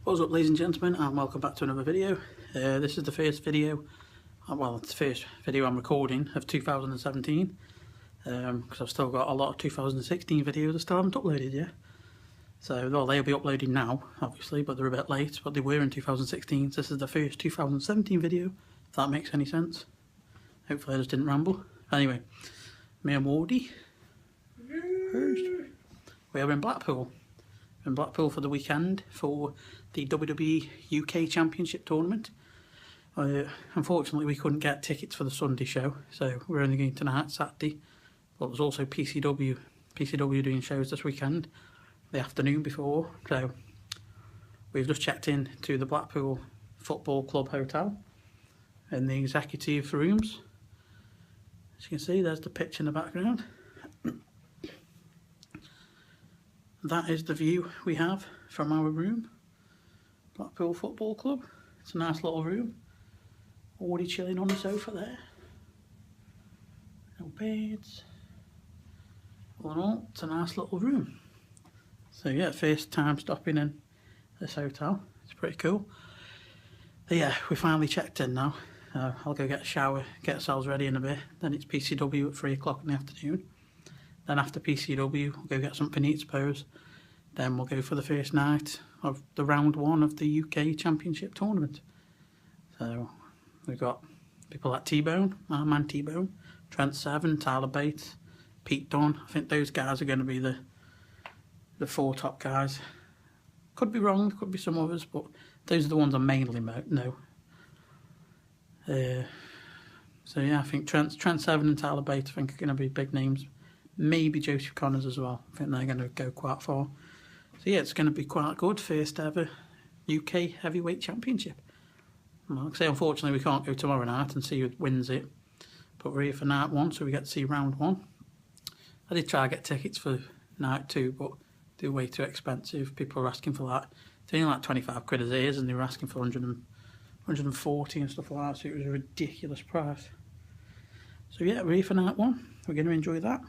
What's up, ladies and gentlemen, and welcome back to another video. This is the first video, well, it's the first video I'm recording of 2017, because I've still got a lot of 2016 videos I still haven't uploaded yet. So, well, they'll be uploading now, obviously, but they're a bit late, but they were in 2016, so this is the first 2017 video, if that makes any sense. Hopefully I just didn't ramble. Anyway, me and Wardy. We are in Blackpool. In Blackpool for the weekend for the WWE UK Championship tournament. Unfortunately, we couldn't get tickets for the Sunday show, so we're only going tonight, Saturday. But there's also PCW doing shows this weekend, the afternoon before. So we've just checked in to the Blackpool Football Club Hotel in the executive rooms. As you can see, there's the pitch in the background. That is the view we have from our room. Blackpool Football Club. It's a nice little room. Already chilling on the sofa there. No beds. All in all, it's a nice little room. So yeah, first time stopping in this hotel. It's pretty cool. But yeah, we finally checked in now. I'll go get a shower, get ourselves ready in a bit. Then it's PCW at 3 o'clock in the afternoon. Then after PCW, we'll go get something to eat, suppose. Then we'll go for the first night of the round one of the UK Championship tournament. So we've got people like T-Bone, our man T-Bone, Trent Seven, Tyler Bates, Pete Dunne. I think those guys are going to be the four top guys. Could be wrong, could be some others, but those are the ones I mainly know. So yeah, I think Trent Seven and Tyler Bates I think are going to be big names. Maybe Joseph Connors as well. I think they're going to go quite far. So yeah, it's going to be quite good. First ever UK Heavyweight Championship. Like I say, unfortunately we can't go tomorrow night and see who wins it. But we're here for night one, so we get to see round one. I did try to get tickets for night two, but they're way too expensive. People are asking for like, it's only like 25 quid as it is, and they were asking for 140 and stuff like that, so it was a ridiculous price. So yeah, we're here for night one. We're going to enjoy that.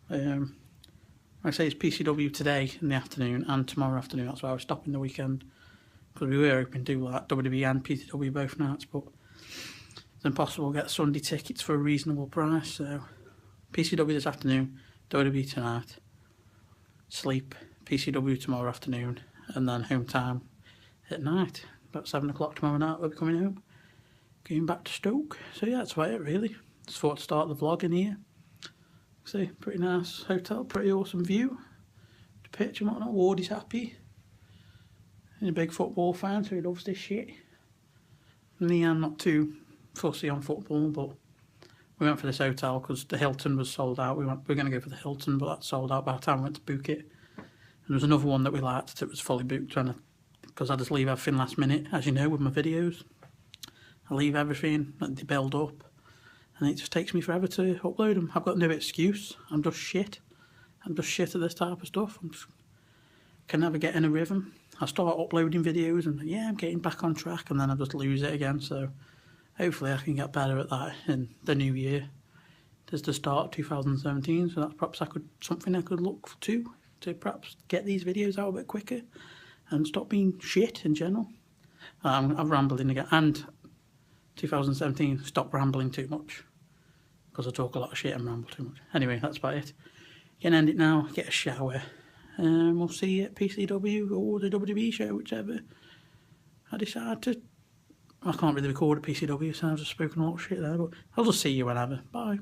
Like I say, it's PCW today in the afternoon and tomorrow afternoon. That's why I was stopping the weekend, because we were hoping to do like WWE and PCW both nights, but it's impossible to get Sunday tickets for a reasonable price. So PCW this afternoon, WWE tonight, sleep, PCW tomorrow afternoon, and then home time at night. About 7 o'clock tomorrow night we'll be coming home, going back to Stoke. So yeah, that's about it really. Just thought to start the vlog in here. See, pretty nice hotel, pretty awesome view. The pitch and whatnot. Wardy's happy. He's a big football fan, so he loves this shit. Me, I'm not too fussy on football, but we went for this hotel because the Hilton was sold out. We were going to go for the Hilton, but that sold out by the time we went to book it. And there was another one that we liked that was fully booked, because I just leave everything last minute, as you know, with my videos. I leave everything, and they build up. And it just takes me forever to upload them. I've got no excuse. I'm just shit. I'm just shit at this type of stuff. Can never get in a rhythm. I start uploading videos and yeah, I'm getting back on track, and then I just lose it again. So hopefully I can get better at that in the new year. There's the start of 2017, so that's perhaps something I could look to perhaps get these videos out a bit quicker and stop being shit in general. I'm rambling again. And 2017, stop rambling too much, because I talk a lot of shit and ramble too much. Anyway, that's about it. Can end it now, get a shower, and we'll see you at PCW or the WWE show, whichever I decide to. I can't really record at PCW, so I've just spoken a lot of shit there, but I'll just see you whenever. Bye.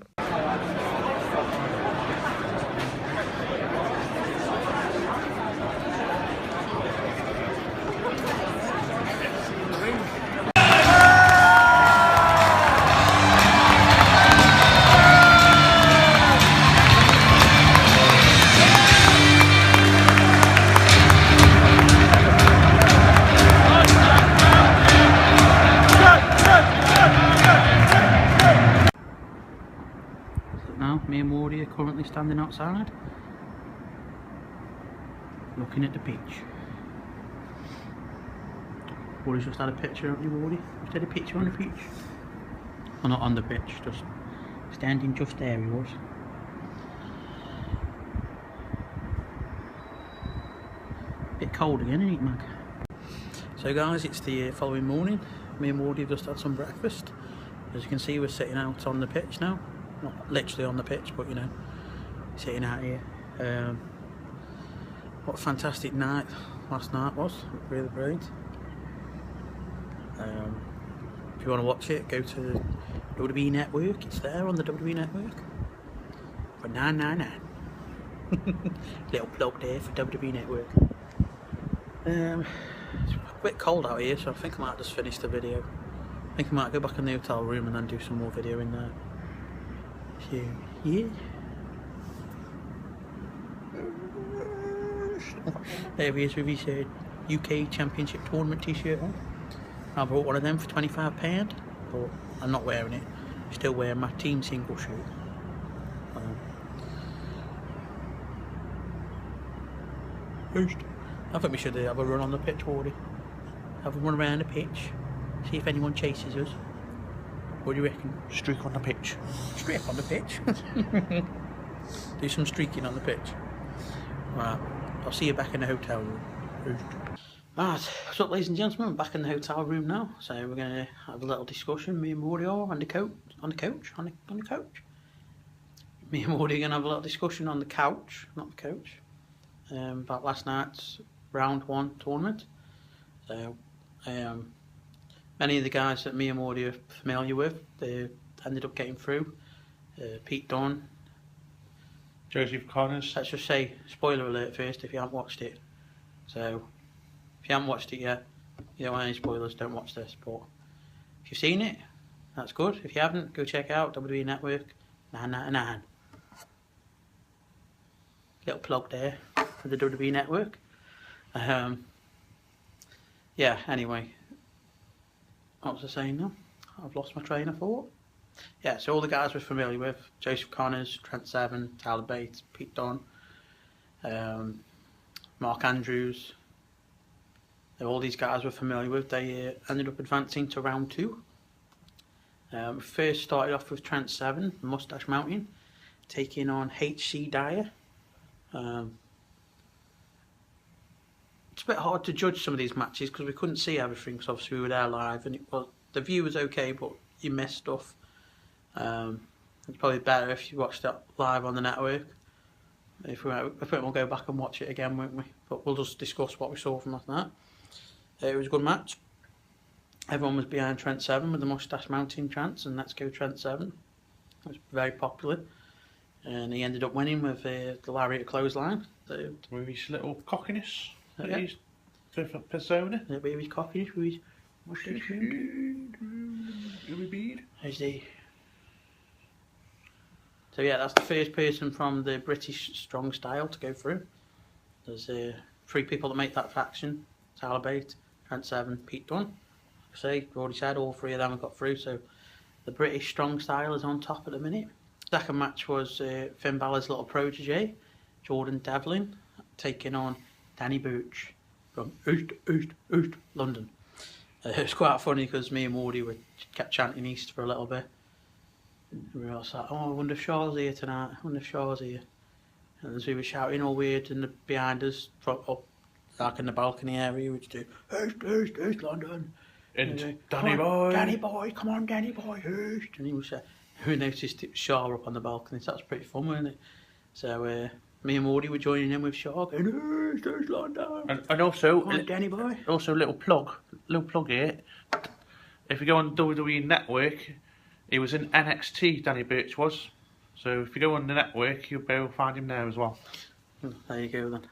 Now, me and Wardy are currently standing outside, looking at the beach. Wardy's just had a picture, haven't you, Wardy? Just had a picture on the beach. Well, not on the pitch, just standing just there he was. Bit cold again, isn't it, Mag? So guys, it's the following morning. Me and Wardy have just had some breakfast. As you can see, we're sitting out on the pitch now. Not literally on the pitch, but you know, sitting out here. What a fantastic night last night was. Really brilliant. If you want to watch it, go to the WWE Network. It's there on the WWE Network for $9.99. Little plug there for WWE Network. It's a bit cold out here, so I think I might just finish the video. I think I might go back in the hotel room and then do some more video in there. So, yeah. There he is with his UK Championship Tournament t-shirt on. I bought one of them for £25, but I'm not wearing it. I'm still wearing my team single shirt. I think we should have a run on the pitch, Wardy. Have a run around the pitch. See if anyone chases us. What do you reckon? Streak on the pitch. Streak on the pitch? Do some streaking on the pitch. Right, I'll see you back in the hotel room. Right, what's up, ladies and gentlemen? I'm back in the hotel room now. So we're going to have a little discussion, me and Wardy are on the couch. Me and Wardy are going to have a little discussion on the couch, not the coach. About last night's round 1 tournament. So, many of the guys that me and Wardy are familiar with, they ended up getting through. Pete Dunne, Joseph Connors. Let's just say, spoiler alert first if you haven't watched it. So, if you haven't watched it yet, you don't want any spoilers, don't watch this. But if you've seen it, that's good. If you haven't, go check out WWE Network, $9.99. Little plug there for the WWE Network. Yeah, anyway, what was I saying now? I've lost my train of thought. Yeah, so all the guys we're familiar with: Joseph Connors, Trent Seven, Tyler Bates, Pete Dunne, Mark Andrews. All these guys we're familiar with. They ended up advancing to round 2. First started off with Trent Seven, Mustache Mountain, taking on HC Dyer. It's a bit hard to judge some of these matches because we couldn't see everything, because obviously we were there live, and the view was okay, but you missed stuff. It's probably better if you watched that live on the network. I think we'll go back and watch it again, won't we? But we'll just discuss what we saw from last night. It was a good match. Everyone was behind Trent Seven with the Mustache Mountain chants and Let's Go Trent Seven. It was very popular. And he ended up winning with the lariat clothesline. With his little cockiness. Yeah. His different persona. A bit of his cockiness with his mustache mountain. So yeah, that's the first person from the British Strong Style to go through. There's 3 people that make that faction: Tyler Bates, Trent Seven, Pete Dunne. Like I say, I've already said all 3 of them have got through, so the British Strong Style is on top at the minute. Second match was Finn Balor's little protege, Jordan Devlin, taking on Danny Burch from East London. It was quite funny because me and Wardy kept chanting East for a little bit. And we were all like, oh, I wonder if Shaw's here tonight, I wonder if Shaw's here. And as we were shouting all weird, and behind us, up like in the balcony area, we'd do East London. And Danny boy. Danny boy, come on Danny boy, East. And he was we noticed it was Shaw up on the balcony, so that was pretty fun, wasn't it? So me and Wardy were joining in with Shaw, going, East London. And also, come on, Danny boy. Also, little plug here. If you go on WWE Network, he was in NXT, Danny Burch was. So if you go on the network, you'll be able to find him there as well. There you go then.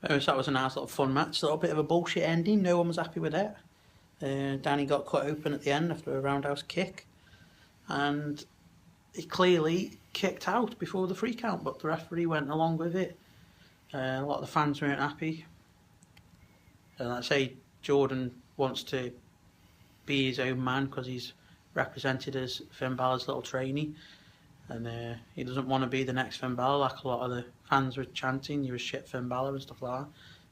So that was a nice little fun match. A little bit of a bullshit ending. No one was happy with that. Danny got cut open at the end after a roundhouse kick, and he clearly kicked out before the 3 count, but the referee went along with it. A lot of the fans weren't happy. And I say Jordan wants to be his own man because he's represented as Finn Balor's little trainee, and he doesn't want to be the next Finn Balor like a lot of the fans were chanting. You're a shit Finn Balor and stuff like that.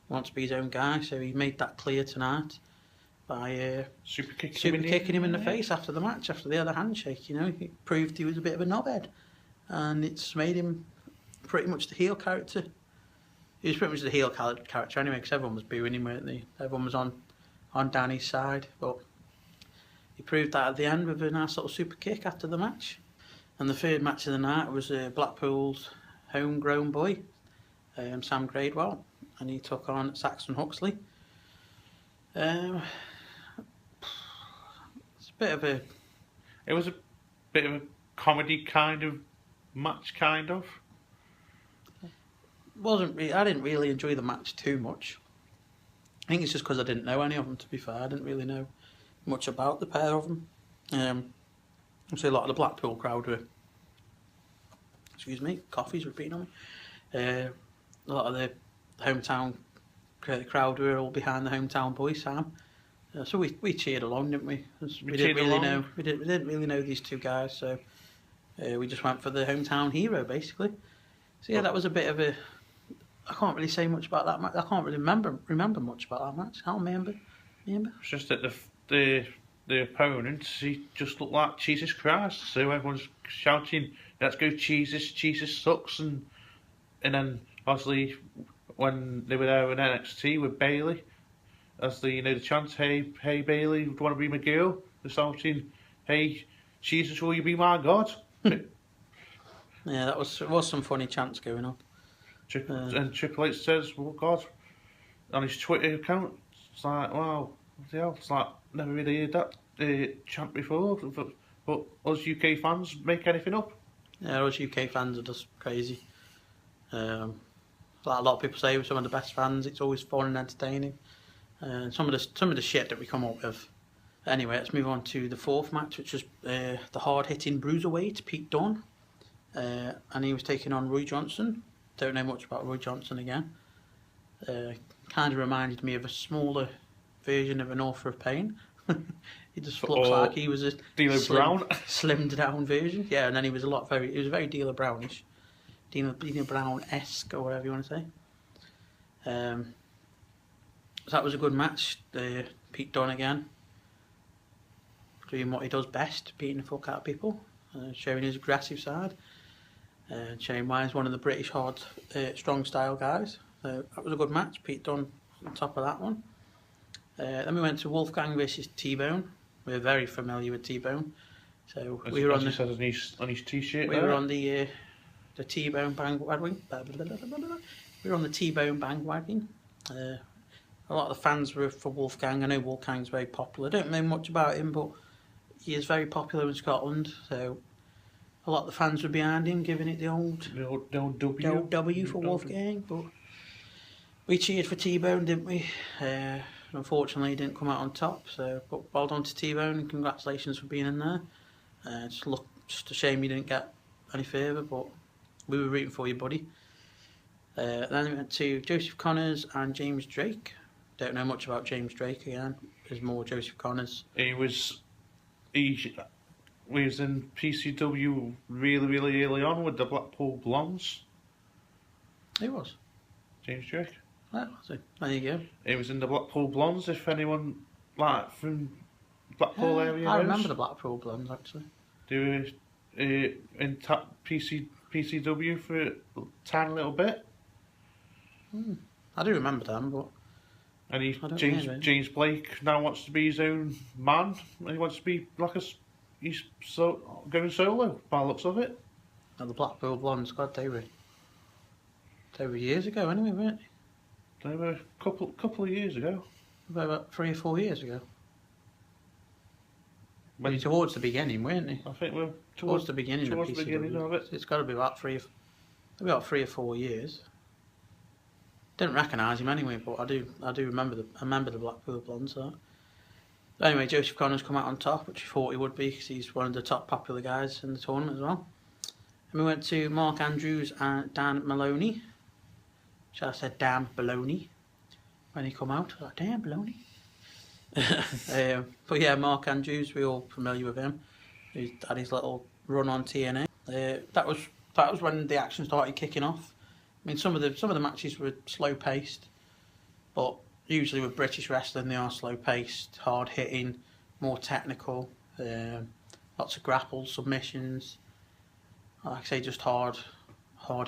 He wants to be his own guy, so he made that clear tonight by super kicking him in the face after the match, after the other handshake. You know, he proved he was a bit of a knobhead, and it's made him pretty much the heel character. He was pretty much the heel character anyway, because everyone was booing him, weren't they? Everyone was on on Danny's side, but he proved that at the end with a nice little super kick after the match. And the third match of the night was Blackpool's homegrown boy, Sam Gradwell, and he took on Saxon Huxley. It's a bit of a... It was a bit of a comedy kind of match, kind of. I didn't really enjoy the match too much. I think it's just because I didn't know any of them, to be fair. I didn't really know much about the pair of them. Obviously a lot of the Blackpool crowd were... Excuse me, coffee's repeating on me. A lot of the hometown crowd were all behind the hometown boy, Sam. So we cheered along, didn't we? We didn't really know these two guys, so we just went for the hometown hero, basically. So yeah, that was a bit of a... I can't really say much about that match. I can't really remember much about that match. I don't remember. It's just that the opponents, he just looked like Jesus Christ. So everyone's shouting, "Let's go, Jesus! Jesus sucks!" And then obviously when they were there in NXT with Bailey, as the the chant, "Hey Bailey, do you want to be my girl?" They're shouting, "Hey Jesus, will you be my God?" Yeah, there was some funny chants going on. And Triple H says, "Oh God," on his Twitter account. It's like, wow, what the hell? It's like, never really heard that chant before. But us UK fans make anything up. Yeah, us UK fans are just crazy. Like a lot of people say, we're some of the best fans. It's always fun and entertaining. Some of the shit that we come up with. Anyway, let's move on to the fourth match, which was the hard-hitting bruiserweight Pete Dunne, and he was taking on Roy Johnson. Don't know much about Roy Johnson again. Kind of reminded me of a smaller version of an Author of Pain. He just looks like he was a Brown, slimmed down version. Yeah, and then he was very Dealer Brownish, Dealer Brown-esque, or whatever you want to say. So that was a good match. Pete Dunne again, doing what he does best, beating the fuck out of people, showing his aggressive side. Shane Wise, one of the British hard, strong style guys. So that was a good match. Pete Dunne on top of that one. Then we went to Wolfgang versus T-Bone. We're very familiar with T-Bone. So we were on the... on his t-shirt. We were on the T-Bone bandwagon. We were on the T-Bone bandwagon. A lot of the fans were for Wolfgang. I know Wolfgang's very popular. I don't know much about him, but he is very popular in Scotland. So a lot of the fans were behind him, giving it the old W for Wolfgang. But we cheered for T-Bone, didn't we? Unfortunately, he didn't come out on top. So, but well done to T-Bone and congratulations for being in there. Just a shame you didn't get any further, but we were rooting for you, buddy. Then we went to Joseph Connors and James Drake. Don't know much about James Drake again. There's more Joseph Connors. He was in PCW really early on with the Blackpool Blondes. He was. James Drake. Oh, so there you go. He was in the Blackpool Blondes. If anyone from Blackpool area knows. I remember the Blackpool Blondes actually. They were in PCW for a tiny little bit. I do remember them, but. And James Blake now wants to be his own man. And he wants to be he's going solo by the looks of it. And the Blackpool Blondes, God, they were years ago anyway, weren't they? They were a couple of years ago. About 3 or 4 years ago. Towards the beginning, weren't they? I think we're towards the beginning of it. It's got to be about 3 or 4 years. Didn't recognise him anyway, but I do remember the Blackpool Blondes. So. Anyway, Joseph Connors come out on top, which I thought he would be because he's one of the top popular guys in the tournament as well. And we went to Mark Andrews and Dan Maloney. Which I said damn baloney when he come out. I was like, damn baloney. But yeah, Mark Andrews, we're all familiar with him. He's had his little run on TNA. That was when the action started kicking off. I mean, some of the matches were slow paced, but usually with British wrestling they are slow paced, hard hitting, more technical, lots of grapples, submissions. Like I say, just hard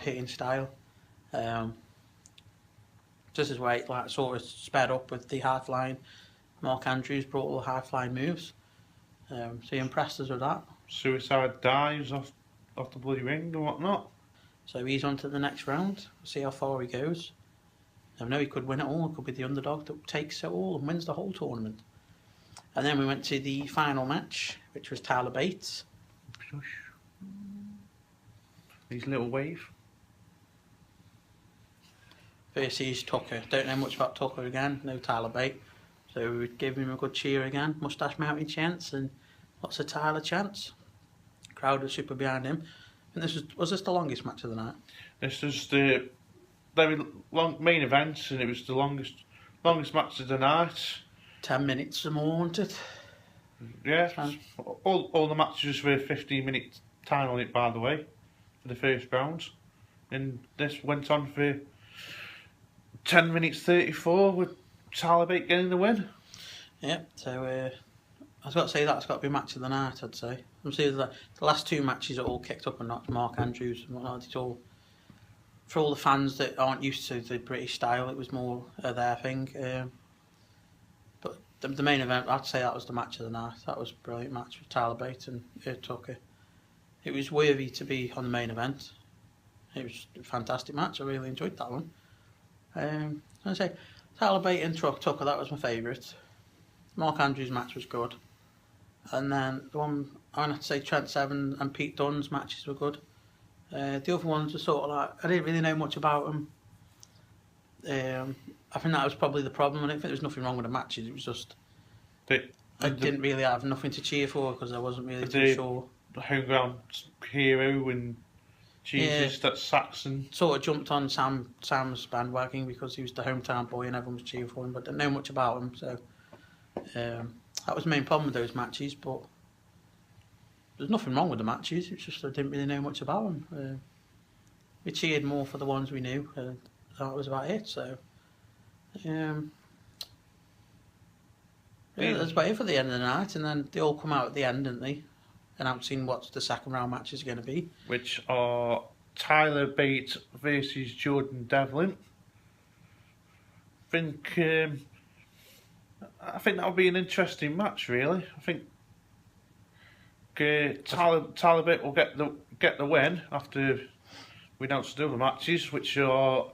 hitting style. Just as way it sort of sped up with the high flying Mark Andrews brought all the high-flying moves. So he impressed us with that. Suicide dives off the bloody ring and whatnot. So he's on to the next round. We'll see how far he goes. I know he could win it all. He could be the underdog that takes it all and wins the whole tournament. And then we went to the final match, which was Tyler Bates. His little wave. Versus Tucker. Don't know much about Tucker again. No Tyler Bate. So we would give him a good cheer again. Mustache mounting chants and lots of Tyler chants. Crowd was super behind him. And this was this the longest match of the night? This was the very long main event, and it was the longest match of the night. 10 minutes or more, wasn't it? Yeah, all the matches were 15-minute time on it, by the way, for the first round. And this went on for 10 minutes 34 with Tyler Bate getting the win. Yeah, so I was got to say that's got to be match of the night, I'd say. I'm saying the last two matches are all kicked up and knocked. Mark Andrews and whatnot. It's all for all the fans that aren't used to the British style. It was more their thing. But the main event, I'd say that was the match of the night. That was a brilliant match with Tyler Bate and Tucker. It was worthy to be on the main event. It was a fantastic match. I really enjoyed that one. I say Tyler Bate and Tucker, that was my favourite. Mark Andrews' match was good. And then the one, I want to say Trent Seven and Pete Dunne's matches were good. The other ones were sort of like, I didn't really know much about them. I think that was probably the problem. I don't think there was nothing wrong with the matches. It was just I didn't really have nothing to cheer for because I wasn't really too sure. The home ground hero and Jesus, that's Saxon. Sort of jumped on Sam's bandwagon because he was the hometown boy and everyone was cheering for him, but didn't know much about him. So that was the main problem with those matches. But there's nothing wrong with the matches. It's just I didn't really know much about them. We cheered more for the ones we knew. That was about it. So. Yeah, that's about it for the end of the night, and then they all come out at the end, didn't they? Announcing what the second round match is going to be. Which are Tyler Bate versus Jordan Devlin. I think that'll be an interesting match, really. I think Tyler Bate will get the win after we announce the other matches, which are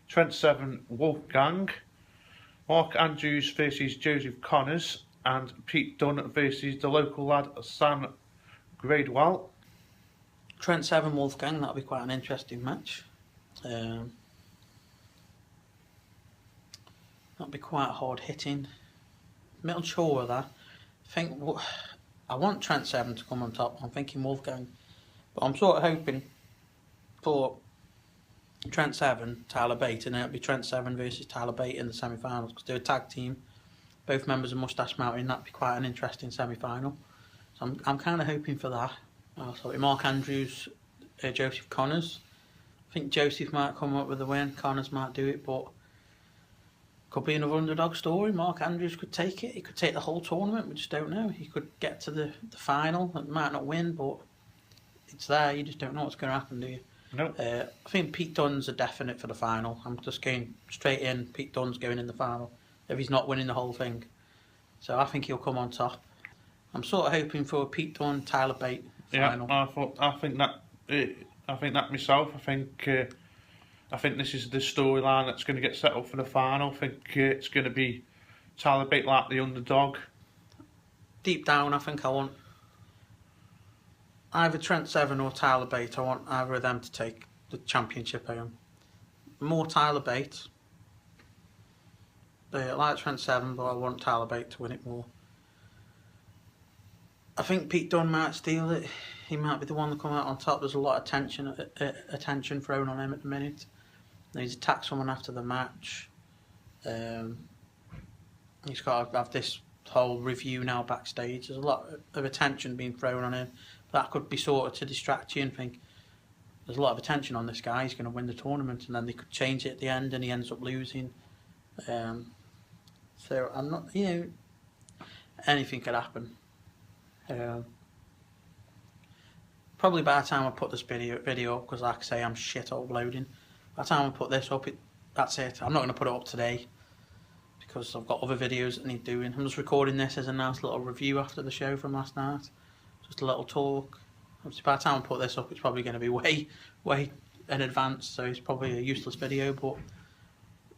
Trent Seven Wolfgang, Mark Andrews versus Joseph Connors, and Pete Dunne versus the local lad Sam Gradewell. Trent Seven Wolfgang, that'll be quite an interesting match. That'll be quite hard hitting. I'm not sure of that. I want Trent Seven to come on top. I'm thinking Wolfgang, but I'm sort of hoping for Trent Seven, Tyler Bate, and it'll be Trent Seven versus Tyler Bate in the semi-finals because they're a tag team, both members of Mustache Mountain. That'd be quite an interesting semi-final. So I'm kind of hoping for that. So Mark Andrews, Joseph Connors. I think Joseph might come up with the win. Connors might do it, but could be another underdog story. Mark Andrews could take it. He could take the whole tournament. We just don't know. He could get to the final. It might not win, but it's there. You just don't know what's going to happen, do you? No. I think Pete Dunne's a definite for the final. I'm just going straight in. Pete Dunne's going in the final if he's not winning the whole thing. So I think he'll come on top. I'm sort of hoping for a Pete Dunne, Tyler Bate final. Yeah, I think that myself. I think this is the storyline that's going to get set up for the final. I think it's going to be Tyler Bate like the underdog. Deep down, I think I want either Trent Seven or Tyler Bate. I want either of them to take the championship home. More Tyler Bate. I like Trent Seven, but I want Tyler Bate to win it more. I think Pete Dunne might steal it. He might be the one to come out on top. There's a lot of attention thrown on him at the minute. He's attacked someone after the match. He's got to have this whole review now backstage. There's a lot of attention being thrown on him. That could be sort of to distract you and think there's a lot of attention on this guy. He's going to win the tournament, and then they could change it at the end, and he ends up losing. So I'm not, anything could happen. Probably by the time I put this video up, because like I say, I'm shit at uploading. By the time I put this up, that's it. I'm not going to put it up today because I've got other videos that I need doing. I'm just recording this as a nice little review after the show from last night. Just a little talk. Obviously by the time I put this up, it's probably going to be way in advance, so it's probably a useless video, but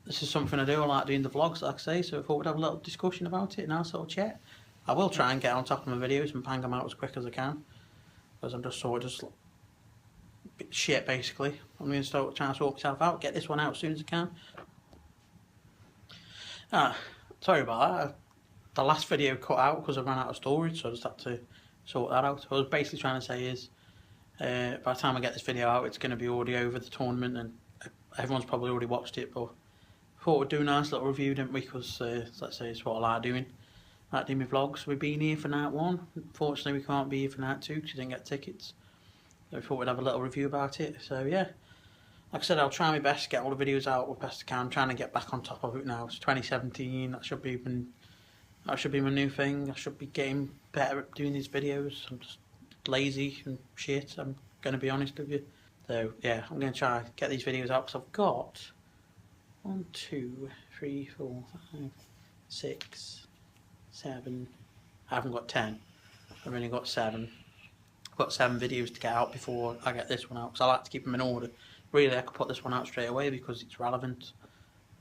this is something I do. I like doing the vlogs, like I say, so I thought we'd have a little discussion about it and nice little chat. I will try and get on top of my videos and bang them out as quick as I can, because I'm just sort of just shit basically. I'm going to start trying to sort myself out, get this one out as soon as I can. Sorry about that. The last video cut out because I ran out of storage, so I just had to sort that out. What I was basically trying to say is, by the time I get this video out, it's going to be already over the tournament, and everyone's probably already watched it, but I thought we'd do a nice little review, didn't we? Because, let's say, it's what I like doing. I like doing my vlogs. We've been here for night 1. Unfortunately, we can't be here for night 2 because we didn't get tickets. So I thought we'd have a little review about it. So, yeah. Like I said, I'll try my best to get all the videos out as best I can. I'm trying to get back on top of it now. It's 2017. That should be my new thing. I should be getting better at doing these videos. I'm just lazy and shit, I'm going to be honest with you. So, yeah, I'm going to try to get these videos out because I've got 1, 2, 3, 4, 5, 6, 7. I haven't got 10. I've only got 7. I've got 7 videos to get out before I get this one out, because I like to keep them in order. Really, I could put this one out straight away because it's relevant,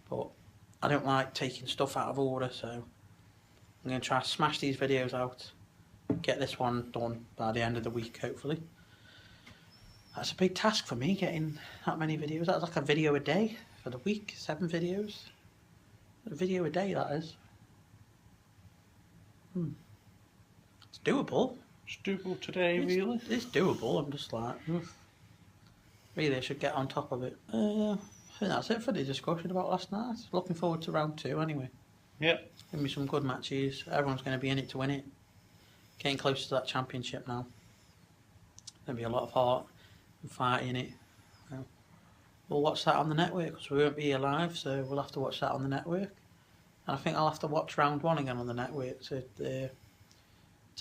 but I don't like taking stuff out of order, so I'm going to try to smash these videos out, get this one done by the end of the week, hopefully. That's a big task for me, getting that many videos. That's like a video a day for the week, 7 videos. A video a day, that is. It's doable. It's doable today, really. It's doable. I'm just like, really, I should get on top of it. I think that's it for the discussion about last night. Looking forward to round 2 anyway. Yeah. Give me some good matches. Everyone's going to be in it to win it. Getting closer to that championship now. There'll be a lot of heart and fight in it. We'll watch that on the network because we won't be here live, so we'll have to watch that on the network. And I think I'll have to watch round 1 again on the network to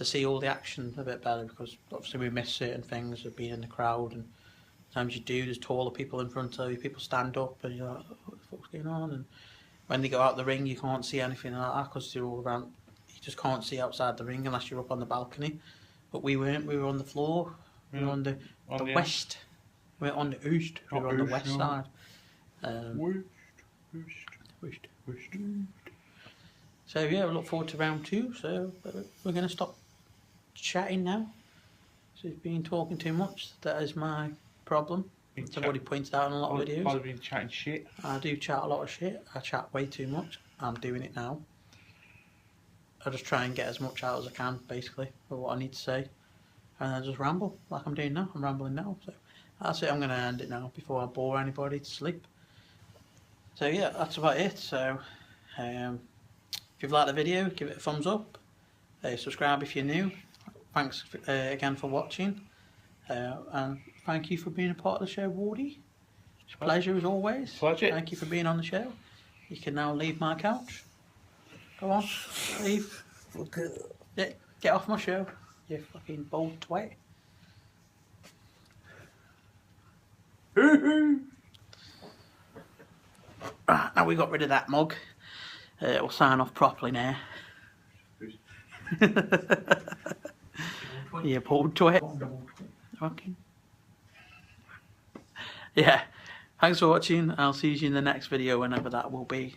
see all the action a bit better, because obviously we miss certain things of being in the crowd, and sometimes you do, there's taller people in front of you, people stand up and you're like, what the fuck's going on? And when they go out the ring you can't see anything like that because they're all around, you just can't see outside the ring unless you're up on the balcony. But we weren't, we were on the floor, we were on the west, we weren't on the east, we were on the west side. West. So yeah, we look forward to round 2, so we're going to stop chatting now. So it's been talking too much, that is my problem. I've already pointed out in a lot of videos. I've been chatting shit. I do chat a lot of shit. I chat way too much. I'm doing it now. I just try and get as much out as I can, basically, for what I need to say. And I just ramble, like I'm doing now. I'm rambling now. So that's it. I'm going to end it now before I bore anybody to sleep. So yeah, that's about it. So if you've liked the video, give it a thumbs up. Subscribe if you're new. Thanks again for watching. And thank you for being a part of the show, Wardy. It's a pleasure as always. Pleasure. Thank you for being on the show. You can now leave my couch. Go on, leave. Yeah, get off my show, you fucking bold twat. Right, now we got rid of that mug. We'll sign off properly now. Yeah, bold twat. Okay. Yeah, thanks for watching. I'll see you in the next video, whenever that will be.